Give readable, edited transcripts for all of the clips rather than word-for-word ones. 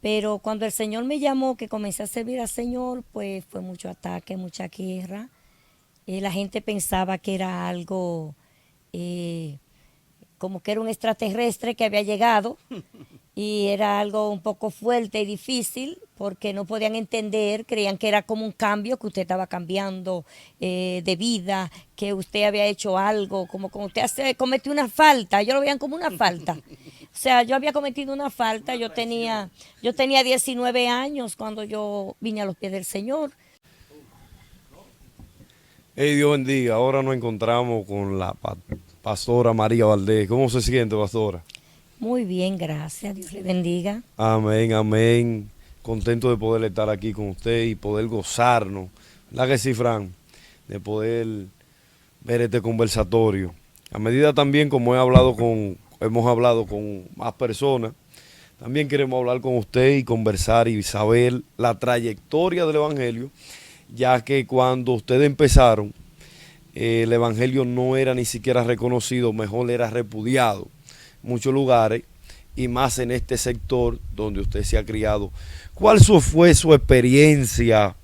Pero cuando el Señor me llamó, que comencé a servir al Señor, pues fue mucho ataque, mucha guerra. La gente pensaba que era algo eh, como que era un extraterrestre que había llegado y era algo un poco fuerte y difícil porque no podían entender, creían que era como un cambio, que usted estaba cambiando de vida, que usted había hecho algo, como usted cometió una falta, ellos lo veían como una falta. O sea, yo había cometido una falta, yo tenía 19 años cuando yo vine a los pies del Señor. Hey, Dios bendiga. Ahora nos encontramos con la pastora María Valdés. ¿Cómo se siente, pastora? Muy bien, gracias, Dios le bendiga. Amén, amén. Contento de poder estar aquí con usted y poder gozarnos. ¿Verdad que sí, Fran? De poder ver este conversatorio. A medida también como hemos hablado con más personas, también queremos hablar con usted y conversar y saber la trayectoria del Evangelio, ya que cuando ustedes empezaron, el Evangelio no era ni siquiera reconocido, mejor era repudiado en muchos lugares y más en este sector donde usted se ha criado. ¿Cuál fue su experiencia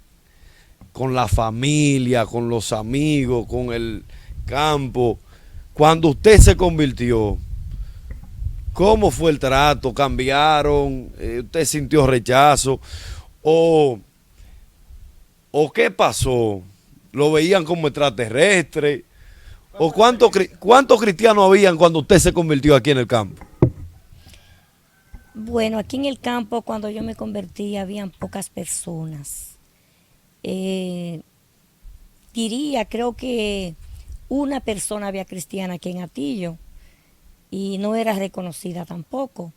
con la familia, con los amigos, con el campo, cuando usted se convirtió? ¿Cómo fue el trato? ¿Cambiaron? ¿Usted sintió rechazo? ¿O, o qué pasó? ¿Lo veían como extraterrestre? ¿O cuántos cristianos habían cuando usted se convirtió aquí en el campo? Bueno, aquí en el campo cuando yo me convertí habían pocas personas. Eh, creo que una persona había cristiana aquí en Atillo y no era reconocida tampoco.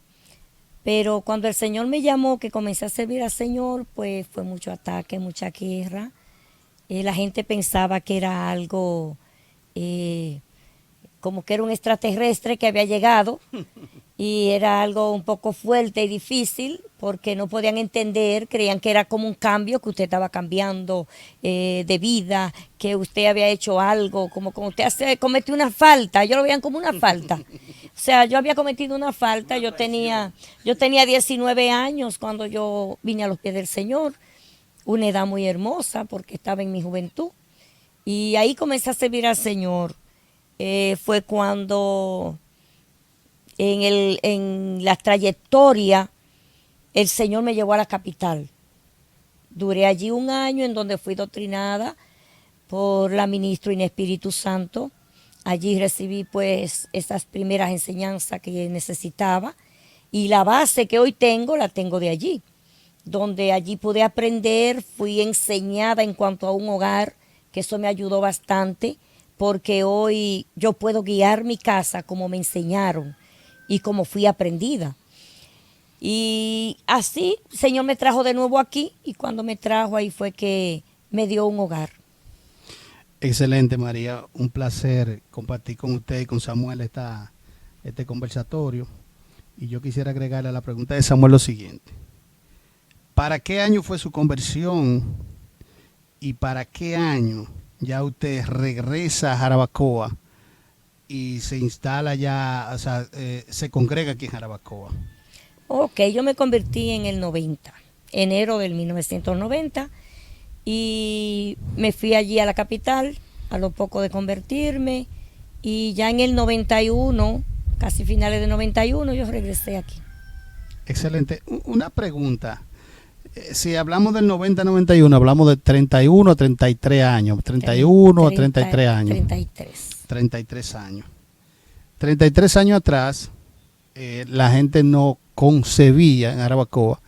Pero cuando el Señor me llamó, que comencé a servir al Señor, pues fue mucho ataque, mucha guerra. La gente pensaba que era algo eh, como que era un extraterrestre que había llegado y era algo un poco fuerte y difícil porque no podían entender, creían que era como un cambio, que usted estaba cambiando de vida, que usted había hecho algo, como usted cometió una falta, ellos lo veían como una falta. O sea, yo había cometido una falta, yo tenía 19 años cuando yo vine a los pies del Señor, una edad muy hermosa porque estaba en mi juventud. Y ahí comencé a servir al Señor. Fue cuando en la trayectoria el Señor me llevó a la capital. Duré allí un año en donde fui doctrinada por la ministra Inés Espíritu Santo. Allí recibí pues esas primeras enseñanzas que necesitaba y la base que hoy tengo la tengo de allí, donde allí pude aprender, fui enseñada en cuanto a un hogar, que eso me ayudó bastante, porque hoy yo puedo guiar mi casa como me enseñaron y como fui aprendida. Y así, el Señor me trajo de nuevo aquí y cuando me trajo ahí fue que me dio un hogar. Excelente, María. Un placer compartir con usted y con Samuel este conversatorio. Y yo quisiera agregarle a la pregunta de Samuel lo siguiente. ¿Para qué año fue su conversión y para qué año ya usted regresa a Jarabacoa y se instala ya, o sea, se congrega aquí en Jarabacoa? Ok, yo me convertí en el 90, enero del 1990, y me fui allí a la capital a lo poco de convertirme, y ya en el 91, casi finales de 91, yo regresé aquí. Excelente. Una pregunta. Si hablamos del 90-91, hablamos de 31 a 33 años. 31 a 33 años. 33. 33 años. 33 años atrás, la gente no concebía en Jarabacoa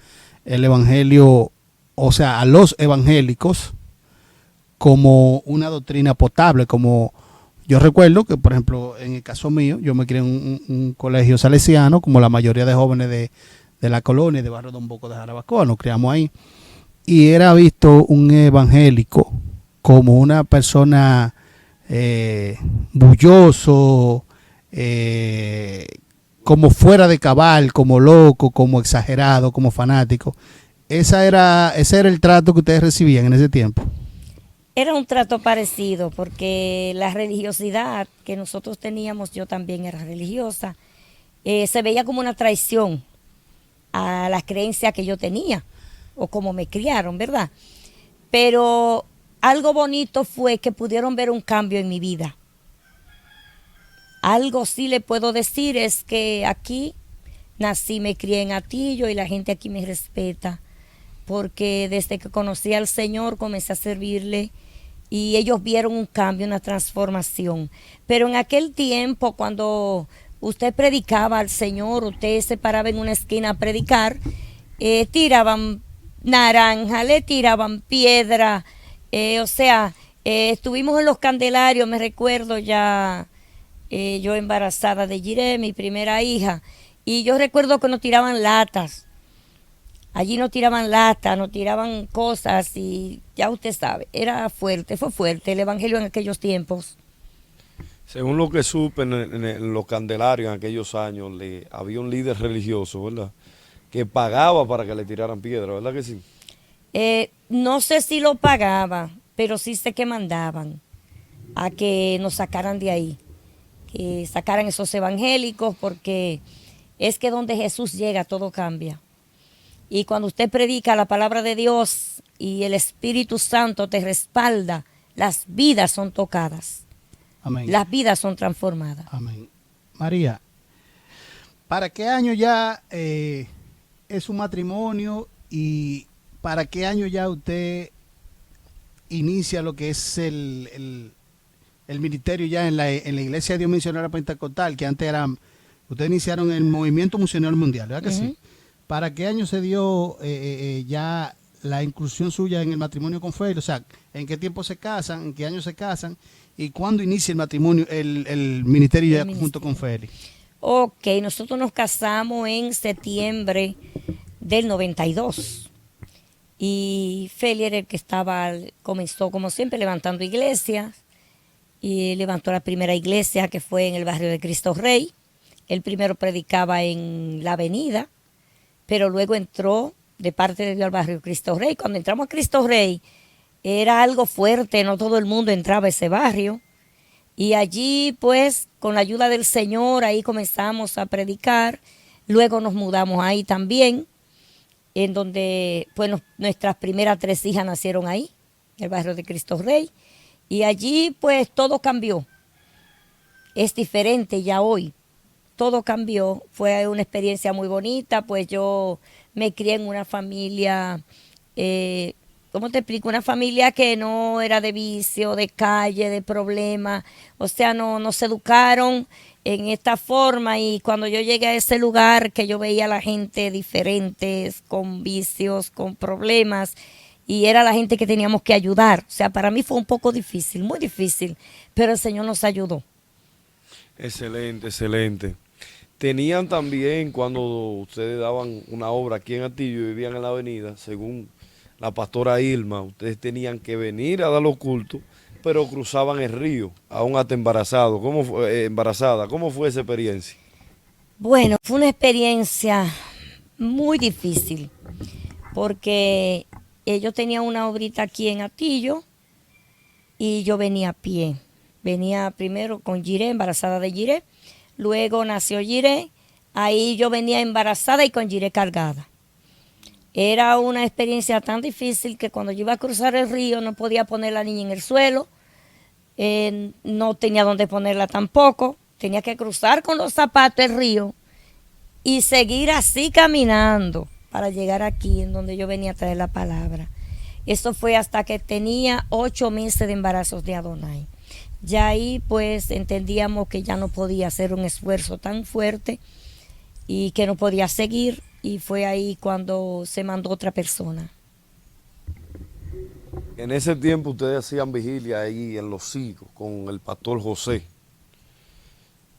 el evangelio, o sea, a los evangélicos como una doctrina potable, como yo recuerdo que, por ejemplo, en el caso mío, yo me crié en un colegio salesiano, como la mayoría de jóvenes de la colonia de Barrio Don Bosco de Jarabacoa, nos criamos ahí, y era visto un evangélico como una persona bulloso, como fuera de cabal, como loco, como exagerado, como fanático. Ese era el trato que ustedes recibían en ese tiempo. Era un trato parecido porque la religiosidad que nosotros teníamos, yo también era religiosa, se veía como una traición a las creencias que yo tenía o como me criaron, ¿verdad? Pero algo bonito fue que pudieron ver un cambio en mi vida. Algo sí le puedo decir es que aquí nací, me crié en Atillo y la gente aquí me respeta, porque desde que conocí al Señor comencé a servirle y ellos vieron un cambio, una transformación. Pero en aquel tiempo, cuando usted predicaba al Señor, usted se paraba en una esquina a predicar, tiraban naranja, le tiraban piedra, estuvimos en los Candelarios, me recuerdo ya, yo embarazada de Jiré, mi primera hija, y yo recuerdo que nos tiraban latas. Allí nos tiraban latas, nos tiraban cosas y ya usted sabe, era fuerte, fue fuerte el evangelio en aquellos tiempos. Según lo que supe en los Candelarios en aquellos años, había un líder religioso, ¿verdad? Que pagaba para que le tiraran piedra, ¿verdad que sí? No sé si lo pagaba, pero sí sé que mandaban a que nos sacaran de ahí, que sacaran esos evangélicos, porque es que donde Jesús llega todo cambia. Y cuando usted predica la palabra de Dios y el Espíritu Santo te respalda, las vidas son tocadas. Amén. Las vidas son transformadas. Amén. María, ¿para qué año ya es su matrimonio y para qué año ya usted inicia lo que es el ministerio ya en la Iglesia de Dios Misionera Pentecostal, que antes ustedes iniciaron el Movimiento Misionero Mundial, ¿verdad que sí? ¿Para qué año se dio ya la inclusión suya en el matrimonio con Feli? O sea, ¿en qué tiempo se casan? ¿En qué año se casan? ¿Y cuándo inicia el matrimonio, el ministerio ya junto con Feli? Ok, nosotros nos casamos en septiembre del 92. Y Feli era el que comenzó como siempre levantando iglesias. Y levantó la primera iglesia que fue en el barrio de Cristo Rey. Él primero predicaba en la avenida, pero luego entró de parte de Dios al barrio Cristo Rey. Cuando entramos a Cristo Rey era algo fuerte, no todo el mundo entraba a ese barrio. Y allí pues con la ayuda del Señor ahí comenzamos a predicar. Luego nos mudamos ahí también, en donde pues nuestras primeras 3 hijas nacieron ahí, en el barrio de Cristo Rey. Y allí pues todo cambió. Es diferente ya hoy. Todo cambió, fue una experiencia muy bonita, pues yo me crié en una familia, ¿cómo te explico? Una familia que no era de vicio, de calle, de problemas, o sea, no nos educaron en esta forma y cuando yo llegué a ese lugar que yo veía a la gente diferentes, con vicios, con problemas, y era la gente que teníamos que ayudar, o sea, para mí fue un poco difícil, muy difícil, pero el Señor nos ayudó. Excelente, excelente. Tenían también, cuando ustedes daban una obra aquí en Atillo y vivían en la avenida, según la pastora Irma, ustedes tenían que venir a dar los cultos, pero cruzaban el río, aún hasta embarazada. ¿Cómo fue esa experiencia? Bueno, fue una experiencia muy difícil, porque yo tenía una obrita aquí en Atillo y yo venía a pie. Venía primero con Jiré, embarazada de Jiré. Luego nació Jiré, ahí yo venía embarazada y con Jiré cargada. Era una experiencia tan difícil que cuando yo iba a cruzar el río no podía poner la niña en el suelo, no tenía dónde ponerla tampoco, tenía que cruzar con los zapatos el río y seguir así caminando para llegar aquí en donde yo venía a traer la palabra. Eso fue hasta que tenía 8 meses de embarazos de Adonai. Ya ahí pues entendíamos que ya no podía hacer un esfuerzo tan fuerte y que no podía seguir y fue ahí cuando se mandó otra persona. En ese tiempo ustedes hacían vigilia ahí en Los Sigos con el pastor José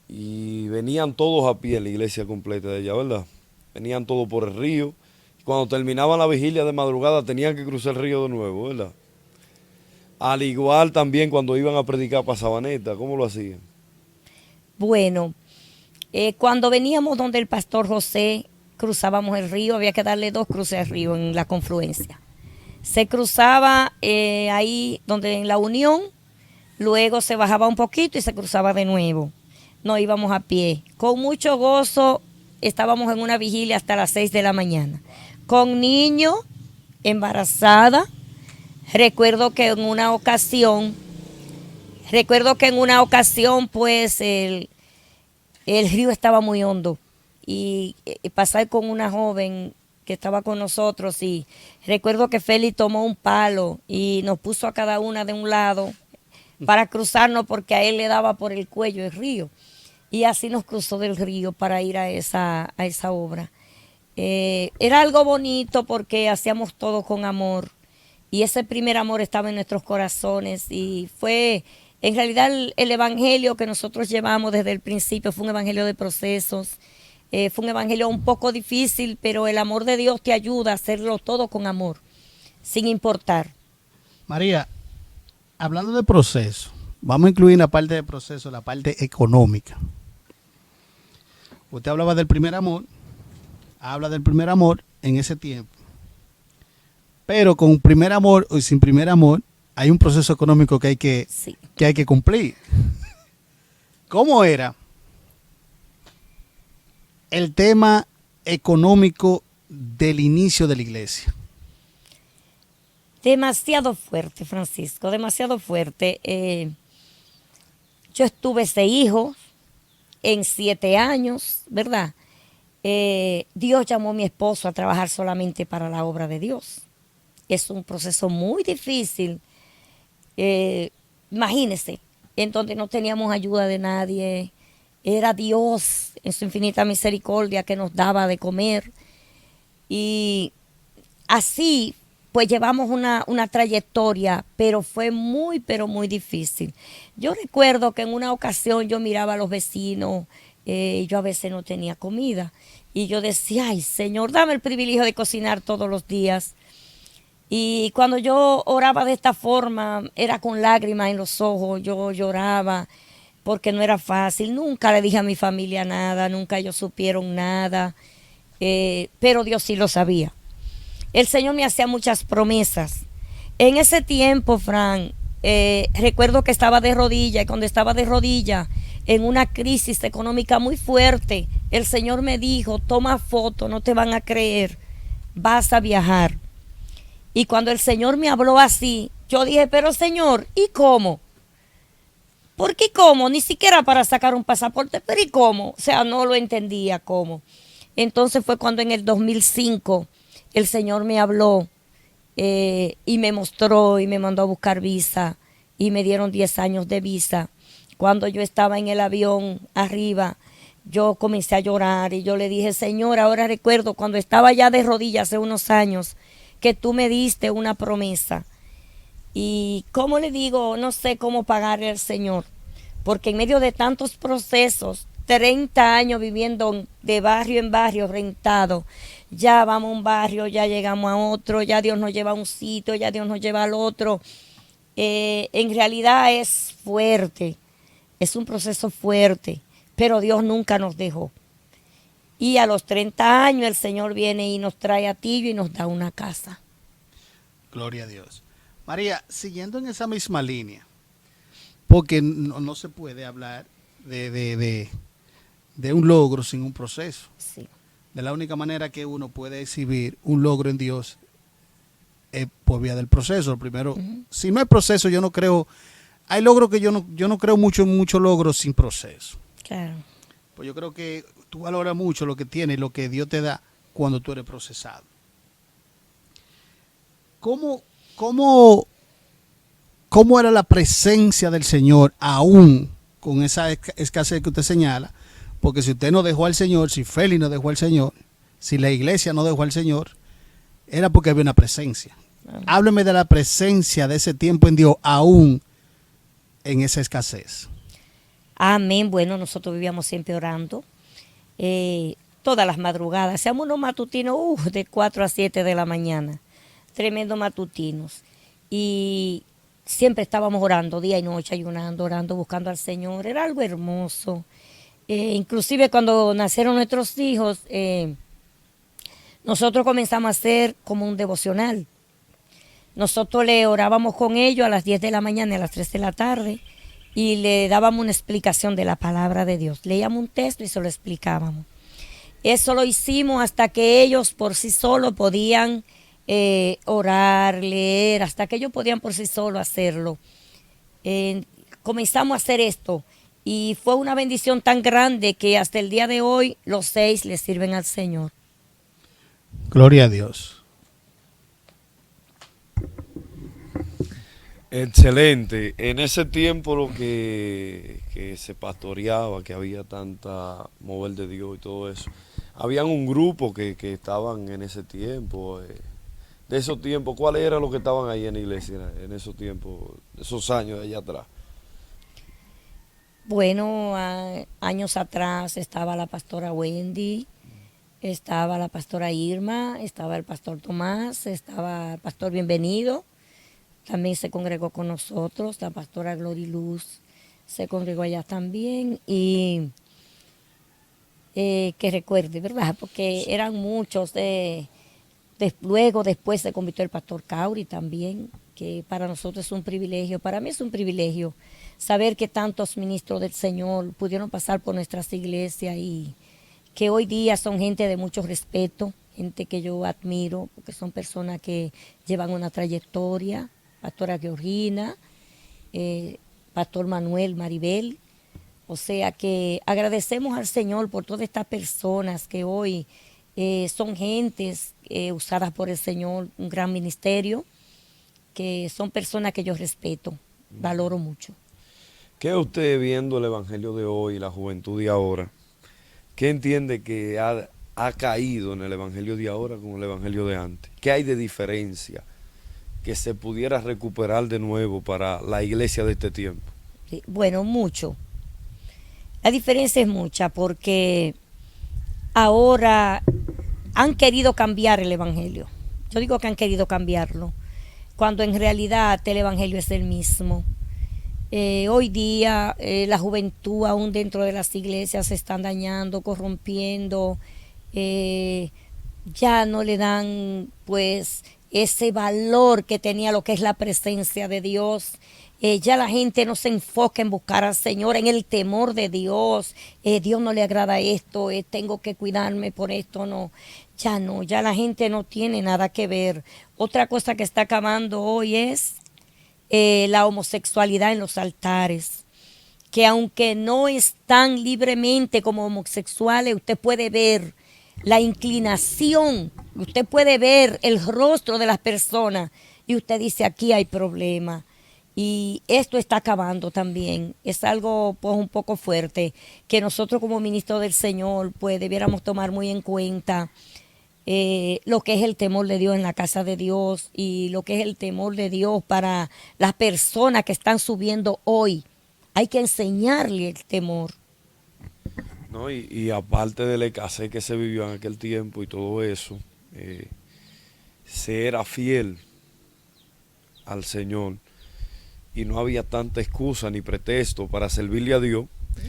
y venían todos a pie en la iglesia completa de ella, ¿verdad? Venían todos por el río y cuando terminaban la vigilia de madrugada tenían que cruzar el río de nuevo, ¿verdad? Al igual también cuando iban a predicar para Sabaneta, ¿cómo lo hacían? Bueno, cuando veníamos donde el pastor José, cruzábamos el río, había que darle 2 cruces al río en la confluencia. Se cruzaba ahí donde en la Unión, luego se bajaba un poquito y se cruzaba de nuevo. No íbamos a pie. Con mucho gozo estábamos en una vigilia hasta las 6 de la mañana. Con niño, embarazada. Recuerdo que en una ocasión, pues el río estaba muy hondo y pasar con una joven que estaba con nosotros, y recuerdo que Félix tomó un palo y nos puso a cada una de un lado para cruzarnos, porque a él le daba por el cuello el río, y así nos cruzó del río para ir a esa obra. Era algo bonito porque hacíamos todo con amor, y ese primer amor estaba en nuestros corazones, y fue en realidad el evangelio que nosotros llevamos desde el principio. Fue un evangelio de procesos. Fue un evangelio un poco difícil, pero el amor de Dios te ayuda a hacerlo todo con amor, sin importar. María, hablando de proceso, vamos a incluir en la parte de proceso la parte económica. Usted hablaba del primer amor, habla del primer amor en ese tiempo. Pero con primer amor o sin primer amor, hay un proceso económico que hay que cumplir. ¿Cómo era el tema económico del inicio de la iglesia? Demasiado fuerte, Francisco, demasiado fuerte. Yo tuve 6 hijos en 7 años, ¿verdad? Dios llamó a mi esposo a trabajar solamente para la obra de Dios. Es un proceso muy difícil. Imagínense, en donde no teníamos ayuda de nadie. Era Dios en su infinita misericordia que nos daba de comer. Y así, pues llevamos una trayectoria, pero fue muy, pero muy difícil. Yo recuerdo que en una ocasión yo miraba a los vecinos, yo a veces no tenía comida, y yo decía, ay Señor, dame el privilegio de cocinar todos los días. Y cuando yo oraba de esta forma, era con lágrimas en los ojos, yo lloraba, porque no era fácil. Nunca le dije a mi familia nada, nunca ellos supieron nada, pero Dios sí lo sabía. El Señor me hacía muchas promesas. En ese tiempo, Fran, recuerdo que estaba de rodillas, y cuando estaba de rodillas, en una crisis económica muy fuerte, el Señor me dijo, toma foto, no te van a creer, vas a viajar. Y cuando el Señor me habló así, yo dije, pero Señor, ¿y cómo? ¿Por qué cómo? Ni siquiera para sacar un pasaporte, pero ¿y cómo? O sea, no lo entendía cómo. Entonces fue cuando en el 2005 el Señor me habló y me mostró y me mandó a buscar visa, y me dieron 10 años de visa. Cuando yo estaba en el avión arriba, yo comencé a llorar y yo le dije, Señor, ahora recuerdo cuando estaba ya de rodillas hace unos años, que tú me diste una promesa. Y cómo le digo, no sé cómo pagarle al Señor, porque en medio de tantos procesos, 30 años viviendo de barrio en barrio rentado, ya vamos a un barrio, ya llegamos a otro, ya Dios nos lleva a un sitio, ya Dios nos lleva al otro. En realidad es fuerte, es un proceso fuerte, pero Dios nunca nos dejó. Y a los 30 años el Señor viene y nos trae a Tillo y nos da una casa. Gloria a Dios. María, siguiendo en esa misma línea, porque no se puede hablar de un logro sin un proceso. Sí. De la única manera que uno puede exhibir un logro en Dios es por vía del proceso. Lo primero, si no hay proceso, yo no creo, hay logros que yo no creo mucho logros sin proceso. Claro. Pues yo creo que tú valoras mucho lo que tienes, lo que Dios te da cuando tú eres procesado. ¿Cómo era la presencia del Señor aún con esa escasez que usted señala? Porque si usted no dejó al Señor, si Félix no dejó al Señor, si la iglesia no dejó al Señor, era porque había una presencia. Hábleme de la presencia de ese tiempo en Dios aún en esa escasez. Amén. Bueno, nosotros vivíamos siempre orando. Todas las madrugadas. Hacíamos unos matutinos de 4 a 7 de la mañana. Tremendos matutinos. Y siempre estábamos orando, día y noche, ayunando, orando, buscando al Señor. Era algo hermoso. Inclusive cuando nacieron nuestros hijos, nosotros comenzamos a hacer como un devocional. Nosotros le orábamos con ellos a las 10 de la mañana y a las 3 de la tarde. Y le dábamos una explicación de la palabra de Dios. Leíamos un texto y se lo explicábamos. Eso lo hicimos hasta que ellos por sí solos podían orar, leer, hasta que ellos podían por sí solos hacerlo. Comenzamos a hacer esto y fue una bendición tan grande que hasta el día de hoy los 6 le sirven al Señor. Gloria a Dios. Excelente. En ese tiempo lo que se pastoreaba, que había tanta mover de Dios y todo eso, habían un grupo que estaban en ese tiempo, de esos tiempos. ¿Cuáles eran los que estaban ahí en la iglesia en esos tiempos, esos años de allá atrás? Bueno, años atrás estaba la pastora Wendy, estaba la pastora Irma, estaba el pastor Tomás, estaba el pastor Bienvenido, también se congregó con nosotros, la pastora Gloriluz se congregó allá también y que recuerde, ¿verdad? Porque eran muchos. Luego, después se convirtió el pastor Cauri también, que para nosotros es un privilegio, para mí es un privilegio saber que tantos ministros del Señor pudieron pasar por nuestras iglesias y que hoy día son gente de mucho respeto, gente que yo admiro, porque son personas que llevan una trayectoria, pastora Georgina, pastor Manuel Maribel, o sea que agradecemos al Señor por todas estas personas que hoy son gentes usadas por el Señor, un gran ministerio, que son personas que yo respeto, valoro mucho. ¿Qué usted viendo el evangelio de hoy, la juventud de ahora, qué entiende que ha caído en el evangelio de ahora con el evangelio de antes? ¿Qué hay de diferencia que se pudiera recuperar de nuevo para la iglesia de este tiempo? Sí, bueno, mucho. La diferencia es mucha porque ahora han querido cambiar el evangelio. Yo digo que han querido cambiarlo, cuando en realidad el evangelio es el mismo. Hoy día la juventud aún dentro de las iglesias se están dañando, corrompiendo, ya no le dan pues ese valor que tenía lo que es la presencia de Dios. Ya la gente no se enfoca en buscar al Señor, en el temor de Dios. Dios no le agrada esto, tengo que cuidarme por esto, no. Ya la gente no tiene nada que ver. Otra cosa que está acabando hoy es la homosexualidad en los altares, que aunque no están libremente como homosexuales, usted puede ver la inclinación, usted puede ver el rostro de las personas y usted dice, aquí hay problema. Y esto está acabando también. Es algo pues un poco fuerte que nosotros como ministros del Señor pues debiéramos tomar muy en cuenta lo que es el temor de Dios en la casa de Dios y lo que es el temor de Dios para las personas que están subiendo hoy. Hay que enseñarle el temor. ¿No? Y aparte de la escasez que se vivió en aquel tiempo y todo eso, se era fiel al Señor y no había tanta excusa ni pretexto para servirle a Dios.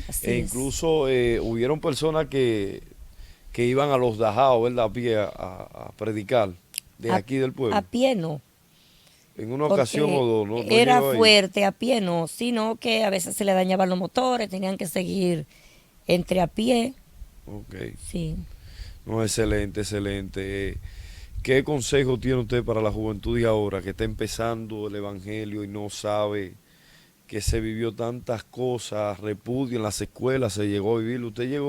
Así E es. incluso hubieron personas que iban a los dajados, ¿verdad? A pie a predicar de aquí del pueblo. A pie no. En una ocasión o dos, ¿no? Era llegó ahí. fuerte, a pie no, sino que a veces se le dañaban los motores, tenían que seguir entre a pie. Ok. Sí. No, excelente, excelente. ¿Qué consejo tiene usted para la juventud de ahora que está empezando el evangelio y no sabe que se vivió tantas cosas, repudio en las escuelas, se llegó a vivir? ¿Usted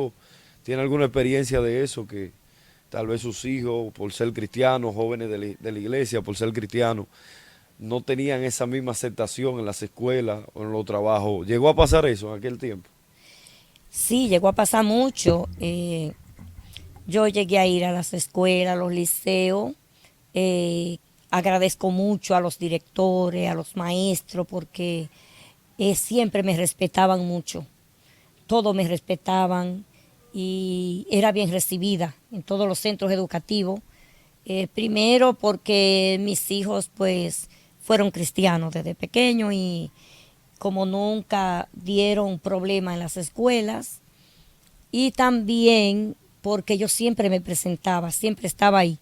tiene alguna experiencia de eso, que tal vez sus hijos, por ser cristianos, jóvenes de la iglesia, por ser cristianos, no tenían esa misma aceptación en las escuelas o en los trabajos? ¿Llegó a pasar eso en aquel tiempo? Sí, llegó a pasar mucho. Yo llegué a ir a las escuelas, a los liceos. Agradezco mucho a los directores, a los maestros, porque siempre me respetaban mucho. Todos me respetaban y era bien recibida en todos los centros educativos. Primero porque mis hijos pues fueron cristianos desde pequeños y como nunca dieron problema en las escuelas, y también porque yo siempre me presentaba, siempre estaba ahí.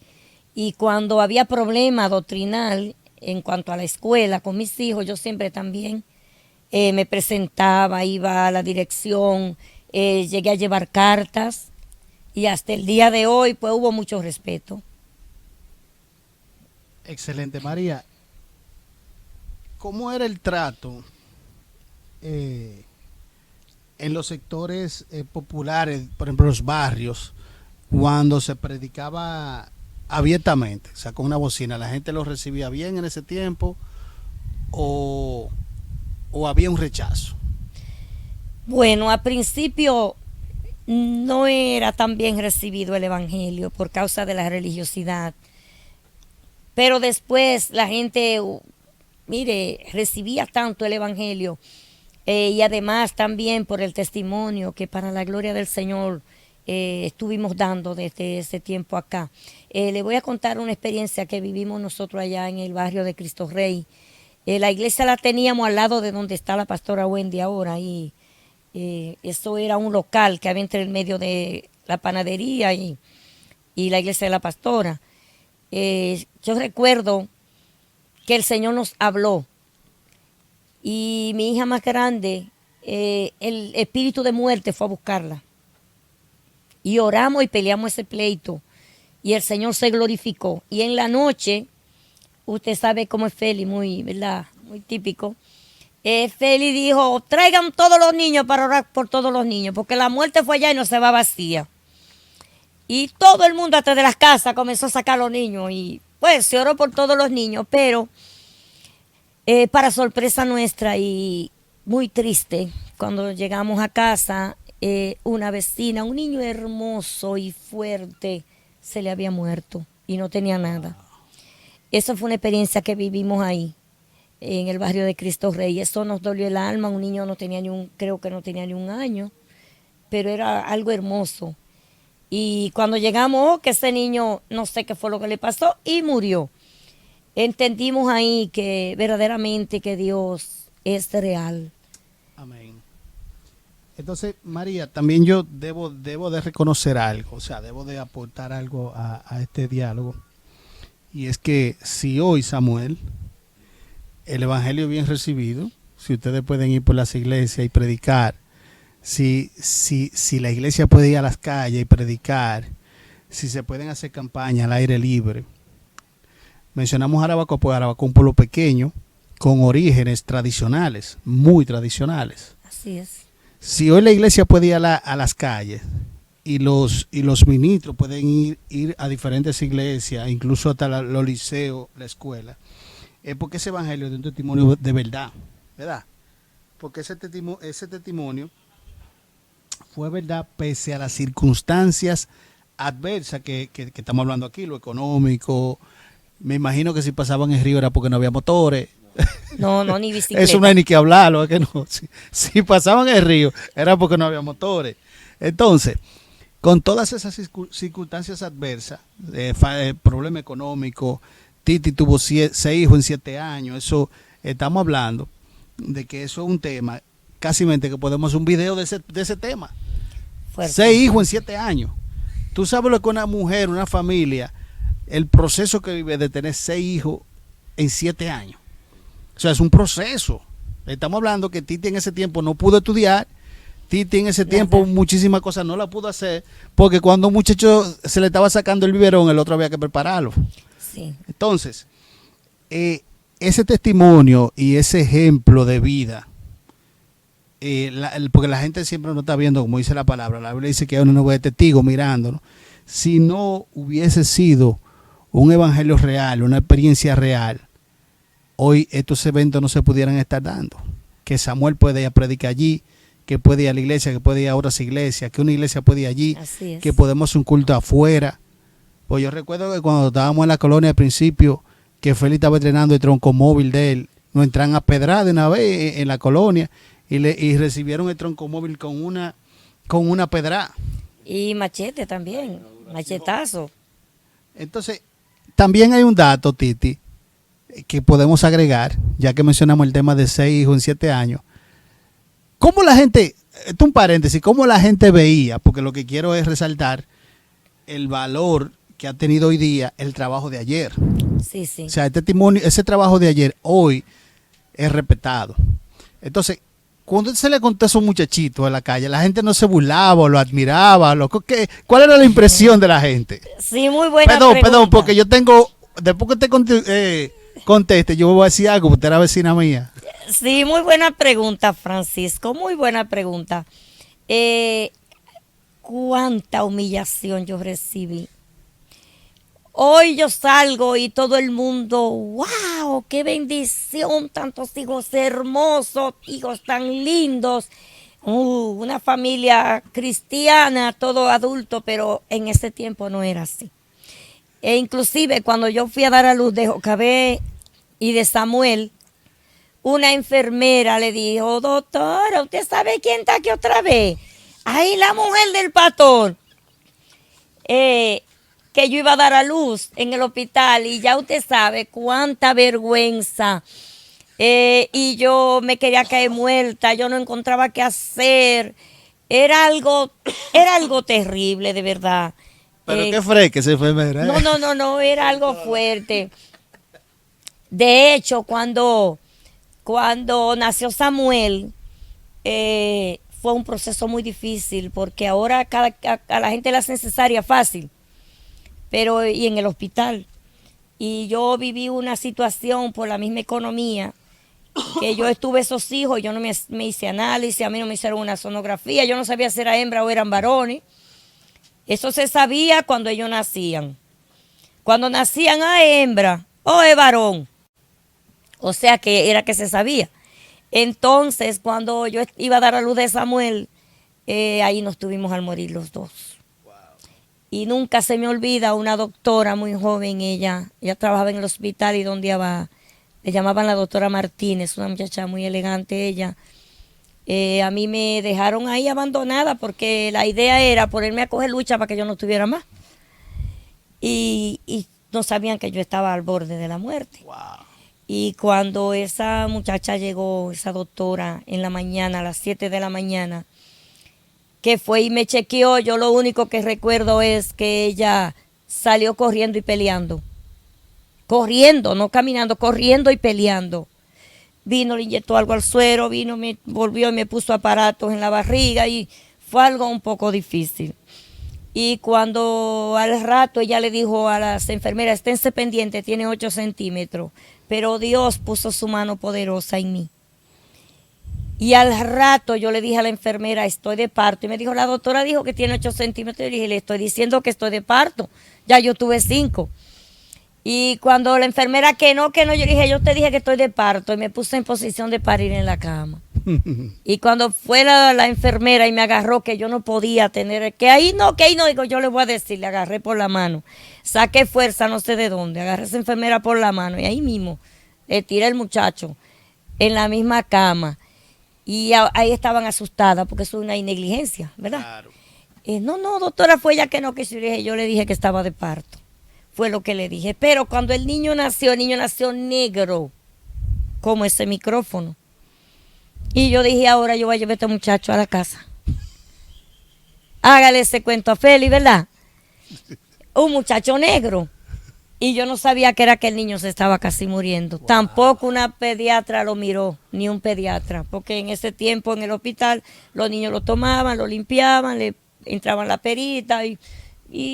Y cuando había problema doctrinal en cuanto a la escuela con mis hijos, yo siempre también me presentaba, iba a la dirección, llegué a llevar cartas Y hasta el día de hoy, pues hubo mucho respeto. Excelente, María. ¿Cómo era el trato en los sectores populares, por ejemplo, los barrios, cuando se predicaba abiertamente, o sea, con una bocina? ¿La gente lo recibía bien en ese tiempo o había un rechazo? Bueno, al principio no era tan bien recibido el evangelio por causa de la religiosidad, pero después la gente, mire, recibía tanto el evangelio y además también por el testimonio que para la gloria del Señor estuvimos dando desde ese tiempo acá. Le voy a contar una experiencia que vivimos nosotros allá en el barrio de Cristo Rey. La iglesia la teníamos al lado de donde está la pastora Wendy ahora, y eso era un local que había entre el medio de la panadería y la iglesia de la pastora. Yo recuerdo que el Señor nos habló y mi hija más grande, el espíritu de muerte fue a buscarla. Y oramos y peleamos ese pleito. Y el Señor se glorificó. Y en la noche, usted sabe cómo es Feli, muy, ¿verdad? Muy típico. Feli dijo, traigan todos los niños para orar por todos los niños, porque la muerte fue allá y no se va vacía. Y todo el mundo atrás de las casas comenzó a sacar a los niños. Y pues se oró por todos los niños, pero para sorpresa nuestra y muy triste, cuando llegamos a casa, una vecina, un niño hermoso y fuerte, se le había muerto y no tenía nada. Eso fue una experiencia que vivimos ahí, en el barrio de Cristo Rey. Eso nos dolió el alma. Un niño no tenía creo que no tenía ni un año, pero era algo hermoso. Y cuando llegamos, que ese niño, no sé qué fue lo que le pasó, y murió. Entendimos ahí que verdaderamente que Dios es real. Amén. Entonces, María, también yo debo de reconocer algo, o sea, debo de aportar algo a este diálogo. Y es que si hoy, Samuel, el evangelio bien recibido, si ustedes pueden ir por las iglesias y predicar, si la iglesia puede ir a las calles y predicar, si se pueden hacer campañas al aire libre. Mencionamos Jarabacoa, pues Jarabacoa es un pueblo pequeño con orígenes tradicionales, muy tradicionales. Así es. Si hoy la iglesia puede ir a las calles y los ministros pueden ir a diferentes iglesias, incluso hasta los liceos, la escuela, es porque ese evangelio es un testimonio de verdad, ¿verdad? Porque ese testimonio fue verdad pese a las circunstancias adversas que estamos hablando aquí, lo económico. Me imagino que si pasaban el río era porque no había motores. No, ni bicicleta. Eso no hay ni que hablarlo, es que no. Si pasaban el río era porque no había motores. Entonces, con todas esas circunstancias adversas, problema económico, Titi tuvo 6 hijos en 7 años, eso estamos hablando de que eso es un tema, casi que podemos hacer un video de ese tema. Fuerte. 6 hijos en 7 años. Tú sabes lo que una mujer, una familia, el proceso que vive de tener 6 hijos en 7 años. O sea, es un proceso. Estamos hablando que Titi en ese tiempo no pudo estudiar. Titi en ese tiempo muchísimas cosas no la pudo hacer porque cuando un muchacho se le estaba sacando el biberón, el otro había que prepararlo. Sí. Entonces, ese testimonio y ese ejemplo de vida, porque la gente siempre no está viendo, como dice la palabra, la Biblia dice que hay una nube de testigos mirándonos. Si no hubiese sido un evangelio real, una experiencia real, hoy estos eventos no se pudieran estar dando. Que Samuel puede ir a predicar allí, que puede ir a la iglesia, que puede ir a otras iglesias, que una iglesia puede ir allí, que podemos hacer un culto afuera. Pues yo recuerdo que cuando estábamos en la colonia al principio, que Félix estaba entrenando el troncomóvil de él, nos entran a pedrar de una vez en la colonia y recibieron el troncomóvil con una pedrada. Y machete también, machetazo. Entonces, también hay un dato, Titi, que podemos agregar, ya que mencionamos el tema de 6 hijos en 7 años. ¿Cómo la gente, esto es un paréntesis, cómo la gente veía? Porque lo que quiero es resaltar el valor que ha tenido hoy día el trabajo de ayer. Sí, sí. O sea, ese trabajo de ayer hoy es respetado. Entonces, cuando se le contó a esos muchachitos en la calle, la gente no se burlaba, o lo admiraba, ¿cuál era la impresión de la gente? Sí, muy buena Perdón, pregunta. porque yo tengo, después que te conteste, yo voy a decir algo, porque usted era vecina mía. Sí, muy buena pregunta, Francisco, muy buena pregunta. Cuánta humillación yo recibí. Hoy yo salgo y todo el mundo, wow, qué bendición, tantos hijos hermosos, hijos tan lindos, una familia cristiana, todo adulto, pero en ese tiempo no era así. E inclusive cuando yo fui a dar a luz de Jocabé y de Samuel, una enfermera le dijo, doctora, ¿usted sabe quién está aquí otra vez? Ahí la mujer del pastor. Que yo iba a dar a luz en el hospital y ya usted sabe cuánta vergüenza. Y yo me quería caer muerta, yo no encontraba qué hacer. Era algo terrible, de verdad. Pero qué fresca esa enfermera. No, era algo fuerte. De hecho, cuando nació Samuel, fue un proceso muy difícil, porque ahora a la gente le hace cesárea fácil, pero y en el hospital. Y yo viví una situación por la misma economía, que yo estuve esos hijos, yo no me hice análisis, a mí no me hicieron una sonografía, yo no sabía si era hembra o eran varones. Eso se sabía cuando ellos nacían. Cuando nacían a hembra o es varón. O sea que era que se sabía. Entonces, cuando yo iba a dar a luz de Samuel, ahí nos tuvimos al morir los dos. Wow. Y nunca se me olvida una doctora muy joven, ella trabajaba en el hospital y donde iba, le llamaban la doctora Martínez, una muchacha muy elegante ella. A mí me dejaron ahí abandonada porque la idea era ponerme a coger lucha para que yo no tuviera más. Y no sabían que yo estaba al borde de la muerte. Wow. Y cuando esa muchacha llegó, esa doctora, en la mañana, a las 7 de la mañana, que fue y me chequeó, yo lo único que recuerdo es que ella salió corriendo y peleando. Corriendo, no caminando, corriendo y peleando. Vino, le inyectó algo al suero, vino, me volvió y me puso aparatos en la barriga y fue algo un poco difícil. Y cuando al rato ella le dijo a las enfermeras, esténse pendientes, tiene 8 centímetros. Pero Dios puso su mano poderosa en mí. Y al rato yo le dije a la enfermera, estoy de parto. Y me dijo, la doctora dijo que tiene 8 centímetros. Y le dije, le estoy diciendo que estoy de parto. Ya yo tuve 5. Y cuando la enfermera que no, yo dije, yo te dije que estoy de parto. Y me puse en posición de parir en la cama. Y cuando fue la enfermera y me agarró, que yo no podía tener, que ahí no, digo, yo le voy a decir, le agarré por la mano, saqué fuerza no sé de dónde, agarré a esa enfermera por la mano y ahí mismo le tiré al muchacho en la misma cama y ahí estaban asustadas porque eso es una negligencia, ¿verdad? Claro. No, doctora, fue ella que no quiso. Yo le dije que estaba de parto, fue lo que le dije, pero cuando el niño nació negro, como ese micrófono. Y yo dije, ahora yo voy a llevar a este muchacho a la casa. Hágale ese cuento a Feli, ¿verdad? Un muchacho negro. Y yo no sabía que era que el niño se estaba casi muriendo. Wow. Tampoco una pediatra lo miró, ni un pediatra. Porque en ese tiempo en el hospital los niños lo tomaban, lo limpiaban, le entraban la perita y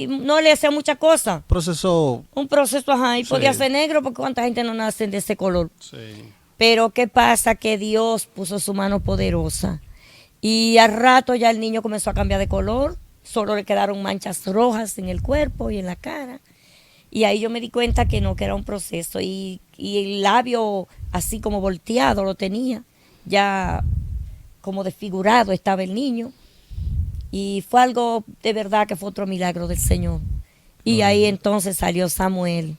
no le hacían muchas cosas. Un proceso, ajá. Y sí. Podía ser negro porque cuánta gente no nace de ese color. Sí. Pero ¿qué pasa? Que Dios puso su mano poderosa y al rato ya el niño comenzó a cambiar de color, solo le quedaron manchas rojas en el cuerpo y en la cara. Y ahí yo me di cuenta que no, que era un proceso y el labio así como volteado lo tenía, ya como desfigurado estaba el niño. Y fue algo de verdad que fue otro milagro del Señor. Y ahí entonces salió Samuel.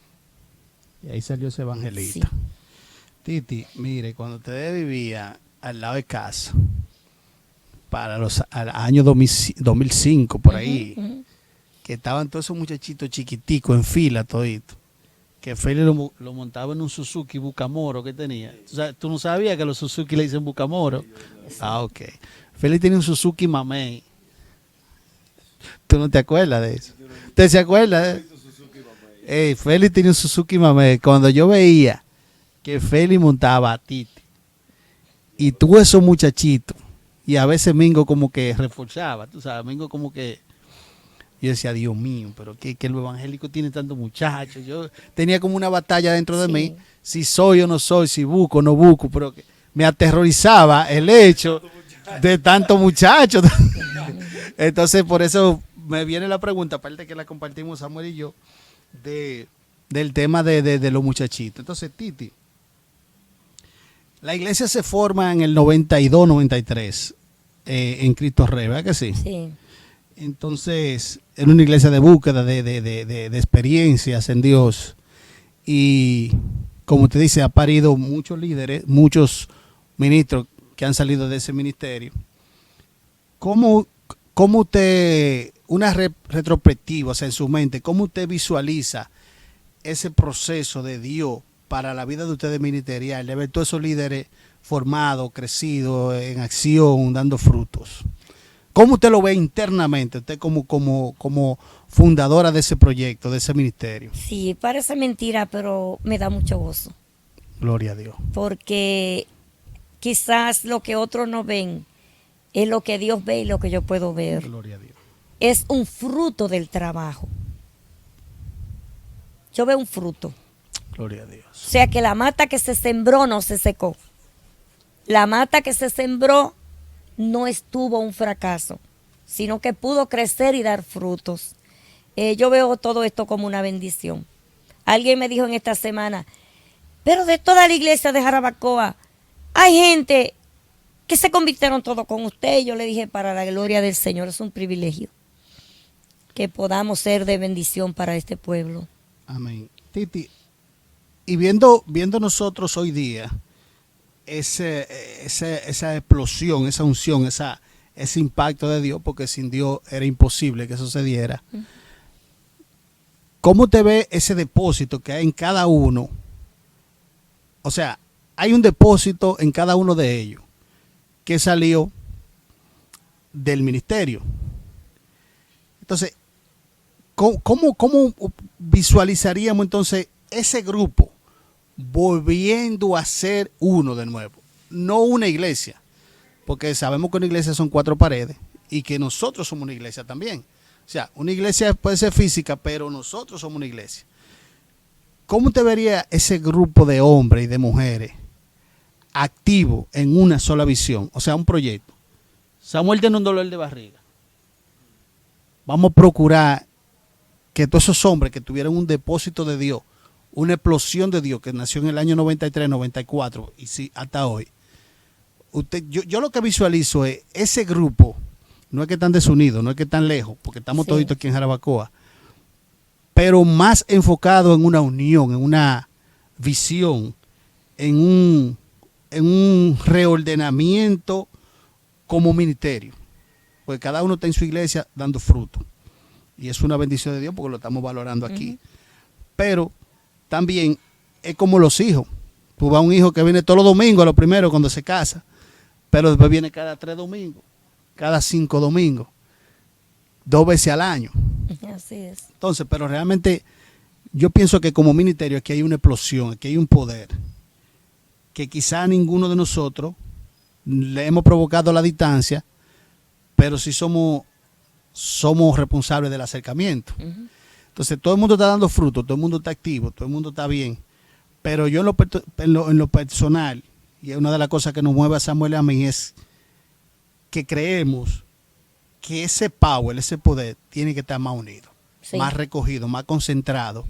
Y ahí salió ese evangelista. Sí. Titi, mire, cuando usted vivía al lado de casa, para al año 2005, por ahí, que estaban todos esos muchachitos chiquiticos en fila todito, que Feli lo montaba en un Suzuki Bucamoro que tenía. O sea, ¿tú no sabías que los Suzuki le dicen Bucamoro? Ah, ok. Feli tenía un Suzuki Mamey. ¿Tú no te acuerdas de eso? ¿Usted se acuerda? Feli tenía un Suzuki Mamey. Cuando yo veía que Feli montaba a Titi y tú esos muchachitos, y a veces Mingo como que reforzaba, tú sabes, Mingo como que, yo decía, Dios mío, pero que el evangélico tiene tantos muchachos. Yo tenía como una batalla dentro de mí, si soy o no soy, si busco o no busco, pero que me aterrorizaba el hecho de tantos muchachos. Entonces, por eso me viene la pregunta, aparte que la compartimos Samuel y yo, del tema de los muchachitos. Entonces, Titi, la iglesia se forma en el 92, 93, en Cristo Rey, ¿verdad que sí? Sí. Entonces, era una iglesia de búsqueda, de experiencias en Dios. Y, como te dice, ha parido muchos líderes, muchos ministros que han salido de ese ministerio. ¿Cómo usted, una retrospectiva, o sea, en su mente, cómo usted visualiza ese proceso de Dios para la vida de ustedes ministerial, de ver todos esos líderes formados, crecidos, en acción, dando frutos? ¿Cómo usted lo ve internamente, usted como fundadora de ese proyecto, de ese ministerio? Sí, parece mentira, pero me da mucho gozo. Gloria a Dios. Porque quizás lo que otros no ven es lo que Dios ve y lo que yo puedo ver. Gloria a Dios. Es un fruto del trabajo. Yo veo un fruto. Gloria a Dios. O sea que la mata que se sembró no se secó. La mata que se sembró no estuvo un fracaso, sino que pudo crecer y dar frutos. Yo veo todo esto como una bendición. Alguien me dijo en esta semana, pero de toda la iglesia de Jarabacoa, hay gente que se convirtieron todos con usted. Y yo le dije, para la gloria del Señor, es un privilegio que podamos ser de bendición para este pueblo. Amén. Titi, y viendo nosotros hoy día esa explosión, esa unción, ese impacto de Dios, porque sin Dios era imposible que eso se diera. ¿Cómo te ve ese depósito que hay en cada uno? O sea, hay un depósito en cada uno de ellos que salió del ministerio. Entonces, ¿cómo visualizaríamos entonces ese grupo volviendo a ser uno de nuevo? No una iglesia, porque sabemos que una iglesia son 4 paredes y que nosotros somos una iglesia también. O sea, una iglesia puede ser física, pero nosotros somos una iglesia. ¿Cómo te vería ese grupo de hombres y de mujeres activo en una sola visión? O sea, un proyecto. Samuel tiene un dolor de barriga. Vamos a procurar que todos esos hombres que tuvieron un depósito de Dios, una explosión de Dios que nació en el año 93, 94 y sí, hasta hoy. Yo lo que visualizo es ese grupo, no es que están desunidos, no es que están lejos, porque estamos toditos aquí en Jarabacoa, pero más enfocado en una unión, en una visión, en un reordenamiento como ministerio. Porque cada uno está en su iglesia dando fruto. Y es una bendición de Dios porque lo estamos valorando aquí. Pero también es como los hijos. Tú vas a un hijo que viene todos los domingos, a lo primero cuando se casa, pero después viene cada 3 domingos, cada 5 domingos, 2 veces al año. Así es. Entonces, pero realmente yo pienso que como ministerio aquí hay una explosión, aquí hay un poder que quizá ninguno de nosotros le hemos provocado la distancia, pero sí somos responsables del acercamiento. Entonces todo el mundo está dando fruto, todo el mundo está activo, todo el mundo está bien, pero yo en lo personal, y una de las cosas que nos mueve a Samuel y a mí es que creemos que ese power, ese poder tiene que estar más unido, más recogido, más concentrado,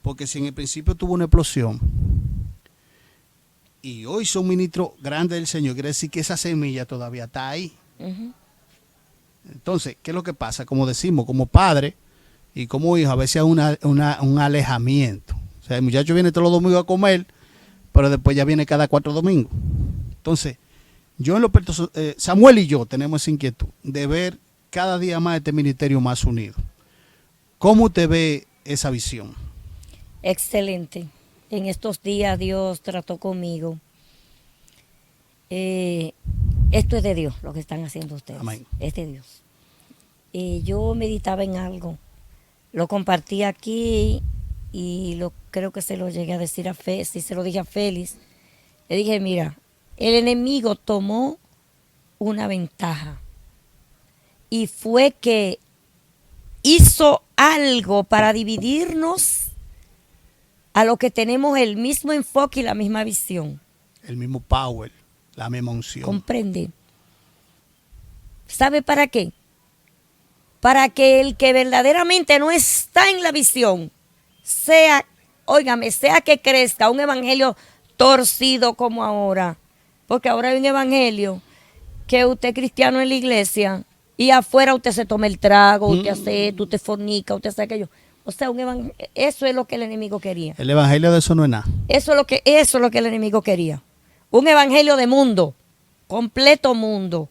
porque si en el principio tuvo una explosión y hoy son ministros grandes del Señor, quiere decir que esa semilla todavía está ahí. Entonces, ¿qué es lo que pasa? Como decimos, como padre y como hijo, a veces hay un alejamiento. O sea, el muchacho viene todos los domingos a comer, pero después ya viene cada 4 domingos. Entonces, Samuel y yo tenemos esa inquietud de ver cada día más este ministerio más unido. ¿Cómo usted ve esa visión? Excelente. En estos días Dios trató conmigo. Esto es de Dios, lo que están haciendo ustedes. Amén. Es de Dios. Yo meditaba en algo, lo compartí aquí y creo que se lo llegué a decir si se lo dije a Félix. Le dije, mira, el enemigo tomó una ventaja y fue que hizo algo para dividirnos a lo que tenemos el mismo enfoque y la misma visión. El mismo power, la misma unción. ¿Comprende? ¿Sabe para qué? Para que el que verdaderamente no está en la visión sea, óigame, sea que crezca un evangelio torcido como ahora. Porque ahora hay un evangelio que usted es cristiano en la iglesia y afuera usted se toma el trago, usted hace esto, usted fornica, usted hace aquello. O sea, eso es lo que el enemigo quería. El evangelio de eso no es nada. Eso es lo que el enemigo quería. Un evangelio de mundo, completo mundo.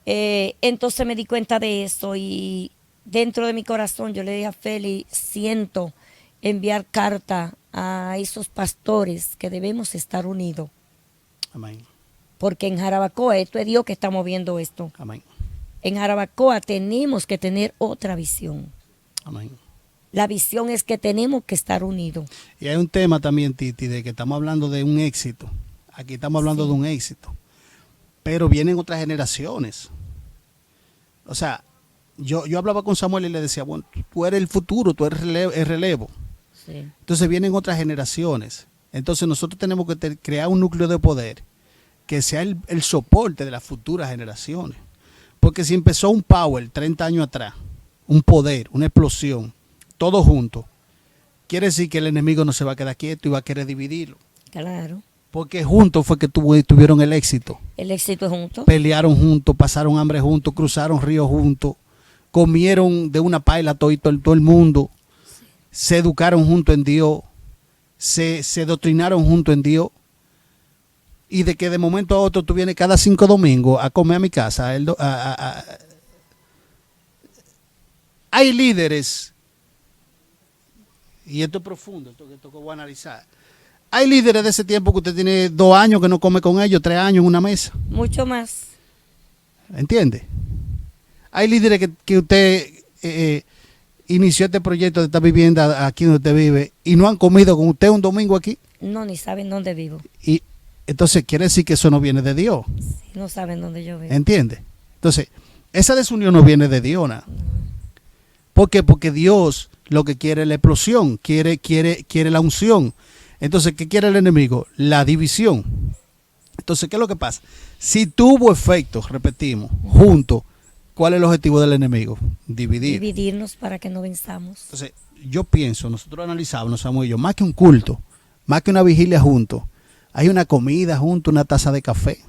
Entonces me di cuenta de eso y dentro de mi corazón yo le dije a Feli, siento enviar carta a esos pastores que debemos estar unidos. Amén. Porque en Jarabacoa, esto es Dios que está moviendo esto. Amén. En Jarabacoa tenemos que tener otra visión. Amén. La visión es que tenemos que estar unidos. Y hay un tema también, Titi, de que estamos hablando de un éxito. Aquí estamos hablando de un éxito. Pero vienen otras generaciones. O sea, yo hablaba con Samuel y le decía, bueno, tú eres el futuro, tú eres el relevo. Sí. Entonces vienen otras generaciones. Entonces nosotros tenemos que crear un núcleo de poder que sea el soporte de las futuras generaciones. Porque si empezó un power 30 años atrás, un poder, una explosión, todo junto, quiere decir que el enemigo no se va a quedar quieto y va a querer dividirlo. Claro. Porque juntos fue que tuvieron el éxito. El éxito es junto. Pelearon juntos, pasaron hambre juntos, cruzaron ríos juntos, comieron de una paila todo el mundo, se educaron juntos en Dios, se doctrinaron juntos en Dios. Y de que de momento a otro tú vienes cada 5 domingos a comer a mi casa. Hay líderes, y esto es profundo, esto que voy a analizar. Hay líderes de ese tiempo que usted tiene 2 años que no come con ellos, 3 años en una mesa. Mucho más. ¿Entiende? Hay líderes que usted inició este proyecto de esta vivienda aquí donde usted vive y no han comido con usted un domingo aquí. No, ni saben dónde vivo. Y entonces quiere decir que eso no viene de Dios. Sí, no saben dónde yo vivo. ¿Entiende? Entonces, esa desunión no viene de Dios, ¿no? ¿Por qué? Porque Dios lo que quiere es la explosión, quiere la unción. Entonces, ¿qué quiere el enemigo? La división. Entonces, ¿qué es lo que pasa? Si tuvo efectos, repetimos, juntos, ¿cuál es el objetivo del enemigo? Dividir. Dividirnos para que no venzamos. Entonces, yo pienso, nosotros analizamos, Samuel y yo, más que un culto, más que una vigilia juntos, hay una comida junto, una taza de café.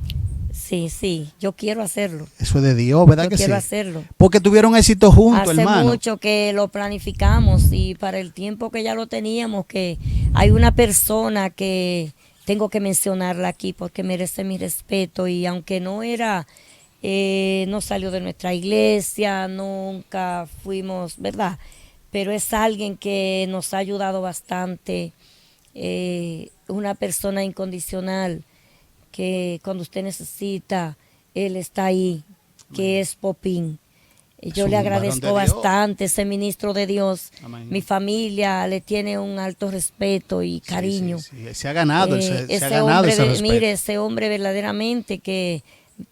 Sí, yo quiero hacerlo. Eso es de Dios, ¿verdad que sí? Yo quiero hacerlo. Porque tuvieron éxito juntos, Hace hermano. mucho que lo planificamos y para el tiempo que ya lo teníamos, que hay una persona que tengo que mencionarla aquí porque merece mi respeto y aunque no salió de nuestra iglesia, nunca fuimos, ¿verdad? Pero es alguien que nos ha ayudado bastante, una persona incondicional que cuando usted necesita, él está ahí, que es Popín. Yo le agradezco bastante, ese ministro de Dios. Amén. Mi familia le tiene un alto respeto y cariño. Sí. Se ha ganado, se ha ganado hombre, ese respeto. mire, ese hombre verdaderamente que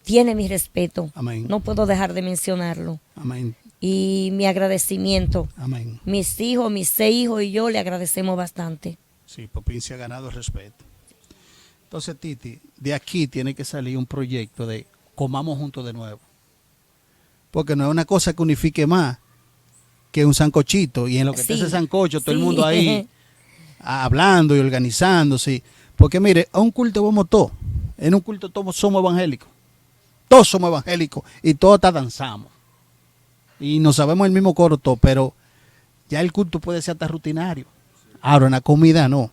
tiene mi respeto. Amén. No puedo dejar de mencionarlo. Amén. Y mi agradecimiento. Amén. Mis 6 hijos y yo le agradecemos bastante. Sí, Popín se ha ganado el respeto. Entonces, Titi, de aquí tiene que salir un proyecto de comamos juntos de nuevo. Porque no es una cosa que unifique más que un sancochito. Y en lo que está ese sancocho, todo el mundo ahí hablando y organizándose. Porque mire, a un culto vamos todos. En un culto todos somos evangélicos. Todos somos evangélicos y todos hasta danzamos. Y no sabemos el mismo coro todo, pero ya el culto puede ser hasta rutinario. Ahora, en la comida no.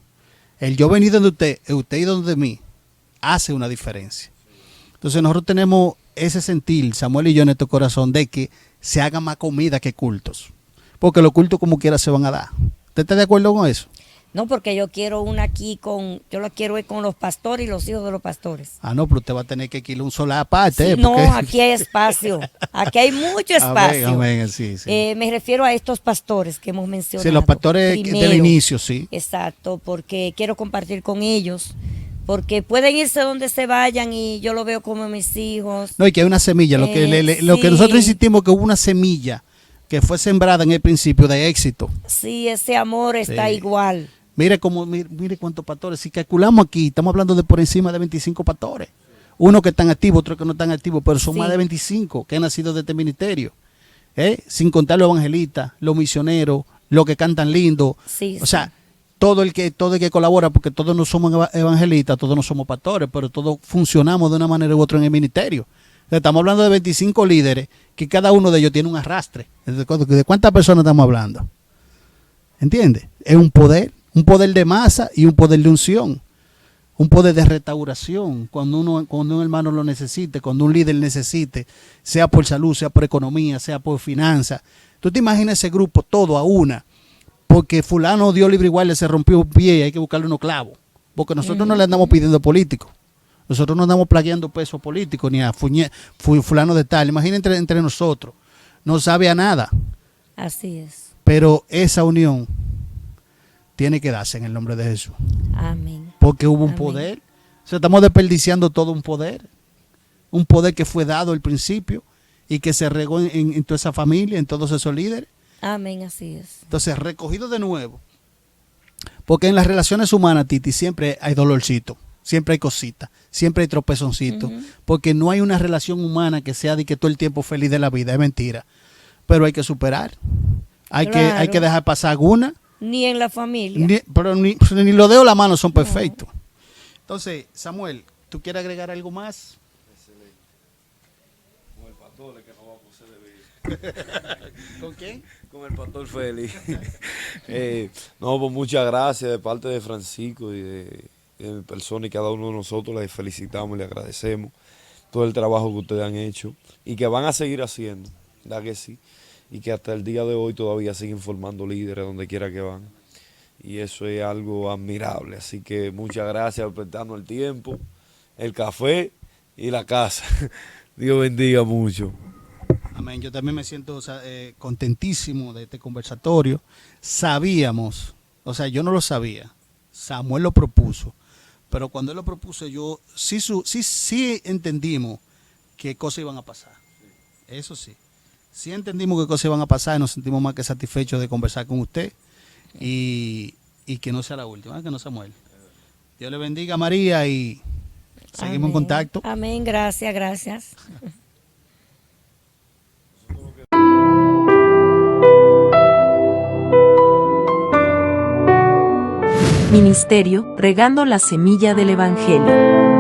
El yo venir donde usted y donde mí, hace una diferencia. Entonces nosotros tenemos ese sentir, Samuel y yo, en nuestro corazón, de que se haga más comida que cultos. Porque los cultos como quiera se van a dar. ¿Usted está de acuerdo con eso? No, porque yo quiero una aquí yo la quiero ir con los pastores y los hijos de los pastores. Ah, no, pero usted va a tener que alquilar un solar aparte. Sí, no, aquí hay espacio. Aquí hay mucho espacio. Amén, sí. Me refiero a estos pastores que hemos mencionado. Sí, los pastores primero. del inicio, sí. Exacto, porque quiero compartir con ellos, porque pueden irse donde se vayan y yo lo veo como mis hijos. No, y que hay una semilla, lo que Sí. nosotros insistimos que hubo una semilla que fue sembrada en el principio de éxito. Sí, ese amor está Sí. igual. Mire cuántos pastores. Si calculamos aquí, estamos hablando de por encima de 25 pastores. Uno que están activos, otro que no están activos, pero son Sí. más de 25 que han nacido de este ministerio. Sin contar los evangelistas, los misioneros, los que cantan lindo. Sí, O sea, todo el que colabora, porque todos no somos evangelistas, todos no somos pastores, pero todos funcionamos de una manera u otra en el ministerio. Entonces, estamos hablando de 25 líderes, que cada uno de ellos tiene un arrastre. ¿De cuántas personas estamos hablando? ¿Entiendes? Es un poder de masa y un poder de unción, un poder de restauración, cuando un hermano lo necesite, cuando un líder necesite, sea por salud, sea por economía, sea por finanzas. Tú te imaginas ese grupo todo a una, porque fulano dio libre igual, le se rompió un pie y hay que buscarle unos clavos, porque nosotros no le andamos pidiendo políticos, nosotros no andamos plagueando pesos políticos ni a fulano de tal. Imagínate entre nosotros, no sabe a nada, Así es. pero esa unión tiene que darse en el nombre de Jesús. Amén. Porque hubo un Amén. poder. O sea, estamos desperdiciando todo un poder. Un poder que fue dado al principio y que se regó en toda esa familia, en todos esos líderes. Amén, así es. Entonces, recogido de nuevo. Porque en las relaciones humanas, Titi, siempre hay dolorcito, siempre hay cositas, siempre hay tropezoncitos. Porque no hay una relación humana que sea de que todo el tiempo feliz de la vida, es mentira. Pero hay que superar. Hay Claro. que dejar pasar alguna. Ni en la familia. Pero ni los dedos de la mano son perfectos. Entonces, Samuel, ¿tú quieres agregar algo más? Con el pastor es que no vamos a hacer de ¿Con quién? Con el pastor Félix. No, pues muchas gracias de parte de Francisco y de mi persona y cada uno de nosotros. Les felicitamos y les agradecemos todo el trabajo que ustedes han hecho y que van a seguir haciendo, ¿verdad que sí? Y que hasta el día de hoy todavía siguen formando líderes donde quiera que van. Y eso es algo admirable. Así que muchas gracias por prestarnos el tiempo, el café y la casa. Dios bendiga mucho. Amén. Yo también me siento contentísimo de este conversatorio. Sabíamos, o sea, yo no lo sabía. Samuel lo propuso. Pero cuando él lo propuso, yo sí entendimos qué cosas iban a pasar. Eso sí. Sí entendimos qué cosas iban a pasar y nos sentimos más que satisfechos de conversar con usted y que no sea la última, que no Samuel. Dios le bendiga, María, y seguimos en Amén. contacto. Amén, gracias, gracias. Ministerio, regando la semilla del Evangelio.